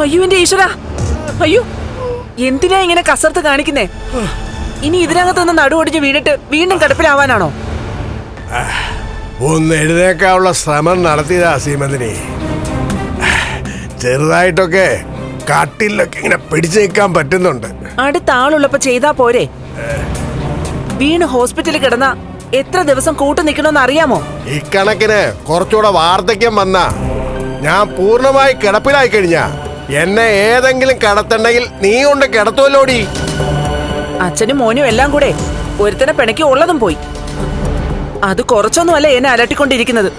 അയ്യോ എന്റെ ഈശ്വര, അയ്യോ എന്തിനാ ഇങ്ങനെ കസർത്ത് കാണിക്കുന്നേ? ഇനി ഇതിനകത്തൊന്ന് നടുവൊടിഞ്ഞ് വീണിട്ട് വീണ്ടും കിടപ്പിലാവാനാണോ? ഒന്ന് എഴുന്നേക്കാനുള്ള ശ്രമം നടത്തിയതാ സീമന്തിനി. ചെറുതായിട്ടൊക്കെ കട്ടിലൊക്കെ ഇങ്ങനെ പിടിച്ചു നിൽക്കാൻ പറ്റുന്നുണ്ട്. അടുത്ത ആളുള്ളപ്പോ ചെയ്താ പോരെ? വീണ് ഹോസ്പിറ്റലിൽ കിടന്ന എത്ര ദിവസം കൂട്ടു നിൽക്കണമെന്ന് അറിയാമോ? ഇക്കണക്കിന് കുറച്ചുകൂടെ വാർദ്ധക്യം വന്ന ഞാൻ പൂർണ്ണമായി കിടപ്പിലായി കഴിഞ്ഞാ എന്നെ ഏതെങ്കിലും കിടത്തുണ്ടെങ്കിൽ നീ കൊണ്ട് കിടത്തുമല്ലോടി. അച്ഛനും മോനും എല്ലാം കൂടെ ഒരുത്തനെ പിണക്കി ഉള്ളതും പോയി. അത് കുറച്ചൊന്നുമല്ല എന്നെ അലട്ടിക്കൊണ്ടിരിക്കുന്നത്.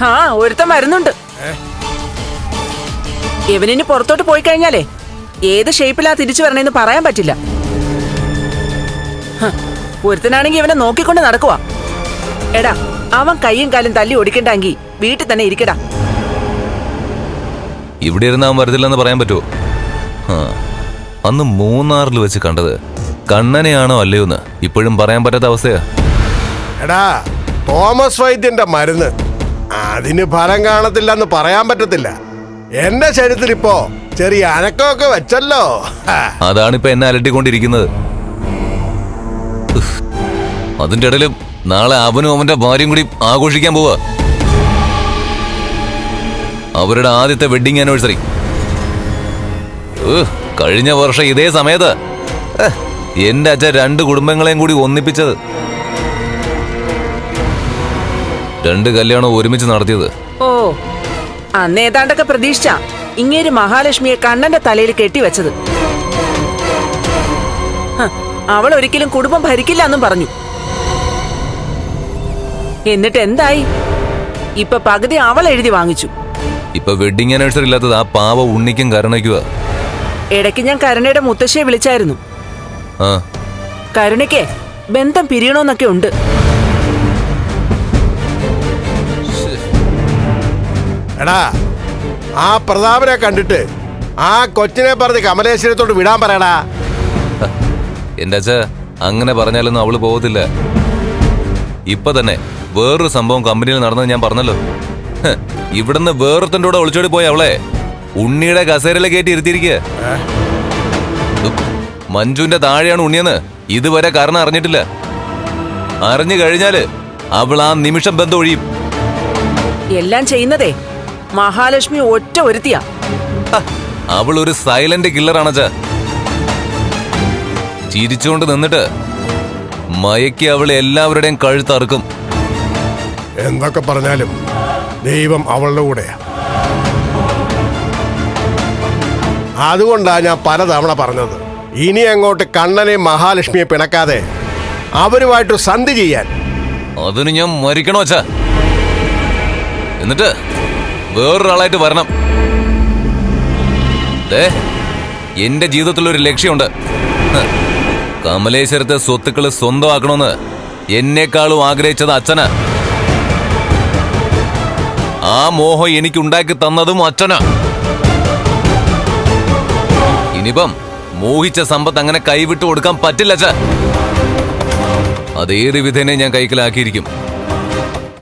ആ ഒരുത്തൻ വരുന്നുണ്ട്. ഇവനിന് പുറത്തോട്ട് പോയി കഴിഞ്ഞാലേ ഏത് ഷേപ്പിലാ തിരിച്ചു വരണേന്ന് പറയാൻ പറ്റില്ല. ഒരുത്തനാണെങ്കി ഇവനെ നോക്കിക്കൊണ്ട് നടക്കുവാ. എടാ, അവൻ കയ്യും കാലും തല്ലി ഓടിക്കണ്ടെങ്കി വീട്ടിൽ തന്നെ ഇരിക്കടാ. ഇവിടെ ഇരുന്ന് അവൻ വരുന്നില്ലെന്ന് പറയാൻ പറ്റുമോ? അന്ന് മൂന്നാറിൽ വെച്ച് കണ്ടത് കണ്ണനെയാണോ അല്ലയോന്ന് ഇപ്പോഴും പറയാൻ പറ്റാത്ത അവസ്ഥയാ. എടാ, തോമസ് വൈദ്യന്റെ മരുന്ന് അതിന് ഫലം കാണത്തില്ലെന്ന് പറയാൻ പറ്റത്തില്ല. എന്റെ ശരീരത്തിൽ ഇപ്പോ ചെറിയ അനക്കമൊക്കെ വെച്ചല്ലോ. അതാണിപ്പോ എന്നെ അലട്ടിക്കൊണ്ടിരിക്കുന്നത്. അതിന്റെ ഇടയിലും നാളെ അവനും അവന്റെ ഭാര്യയും കൂടി ആഘോഷിക്കാൻ പോവാ. അവരുടെ ആദ്യത്തെ വെഡിങ് ആനിവേഴ്സറി. കഴിഞ്ഞ വർഷം ഇതേ സമയത്ത് എന്റെ അച്ഛൻ 2 കുടുംബങ്ങളെയും കൂടി ഒന്നിപ്പിച്ചത്. 2 കല്യാണം ഒരുമിച്ച് നടത്തിയത്. ഓ, അന്ന് ഏതാണ്ടൊക്കെ പ്രതീക്ഷിച്ച ഇങ്ങേര് മഹാലക്ഷ്മിയെ കണ്ണന്റെ തലയിൽ കെട്ടിവെച്ചത്. അവൾ ഒരിക്കലും കുടുംബം ഭരിക്കില്ല എന്നും പറഞ്ഞു. എന്നിട്ട് എന്തായി? ഇപ്പൊ പകുതി അവൾ എഴുതി വാങ്ങിച്ചു. ഇപ്പൊ വെഡിങ് ആനിവേഴ്സറി ഇല്ലാത്തത് ആ പാവ ഉണ്ണിക്കും കരുണയ്ക്കുക. ഇടയ്ക്ക് ഞാൻ കരുണയുടെ മുത്തശ്ശിയെ വിളിച്ചായിരുന്നു. കരുണയ്ക്ക് ബന്ധം പിരിയണോന്നൊക്കെ ഉണ്ട്. എടാ, ആ പ്രതാപനെ കണ്ടിട്ട് ആ കൊച്ചിനെ പറഞ്ഞ് കമലേശ്വരത്തോട് വിടാൻ പറയടാ. എന്റെ അച്ഛ അങ്ങനെ പറഞ്ഞാലൊന്നും അവള് പോകത്തില്ല. ഇപ്പൊ തന്നെ വേറൊരു സംഭവം കമ്പനിയിൽ നടന്നത് ഞാൻ പറഞ്ഞല്ലോ. ഇവിടുന്ന് വേറൊരുത്തൻ്റെ കൂടെ ഒളിച്ചോടി പോയി അവളെ ഉണ്ണിയുടെ കസേരയിലെ കയറ്റി ഇരുത്തിയിരിക്കുക. മഞ്ജുവിന്റെ താഴെയാണ് ഉണ്ണിയെന്ന് ഇതുവരെ കാരണം അറിഞ്ഞിട്ടില്ല. അറിഞ്ഞു കഴിഞ്ഞാല് അവൾ ആ നിമിഷം ബന്ധം ഒഴിയും. എല്ലാം ചെയ്യുന്നതേ മഹാലക്ഷ്മി ഒറ്റ ഒരുത്തിയാ. അവൾ ഒരു സൈലന്റ് കില്ലറാണച്ചാ. ചിരിച്ചുകൊണ്ട് നിന്നിട്ട് മയക്കി അവൾ എല്ലാവരുടെയും കഴുത്തറുക്കും. എന്തൊക്കെ പറഞ്ഞാലും ദൈവം അവളുടെ കൂടെയാ. അതുകൊണ്ടാ ഞാൻ പലതവണ പറഞ്ഞത്, ഇനി അങ്ങോട്ട് കണ്ണനെയും മഹാലക്ഷ്മിയെ പിണക്കാതെ അവരുമായിട്ട് സന്ധി ചെയ്യാൻ. അതിന് ഞാൻ മരിക്കണോ അച്ഛാ? എന്നിട്ട് വേറൊരാളായിട്ട് വരണം. എന്റെ ജീവിതത്തിലൊരു ലക്ഷ്യമുണ്ട്. കമലേശ്വരത്തെ സ്വത്തുക്കള് സ്വന്തമാക്കണമെന്ന് എന്നെക്കാളും ആഗ്രഹിച്ചത് അച്ഛനാ. ആ മോഹം എനിക്കുണ്ടാക്കി തന്നതും അച്ഛനാ. ഇനിയിപ്പം മോഹിച്ച സമ്പത്ത് അങ്ങനെ കൈവിട്ടു കൊടുക്കാൻ പറ്റില്ല അച്ഛാ. അതേത് വിധേനെ ഞാൻ കൈക്കലാക്കിയിരിക്കും.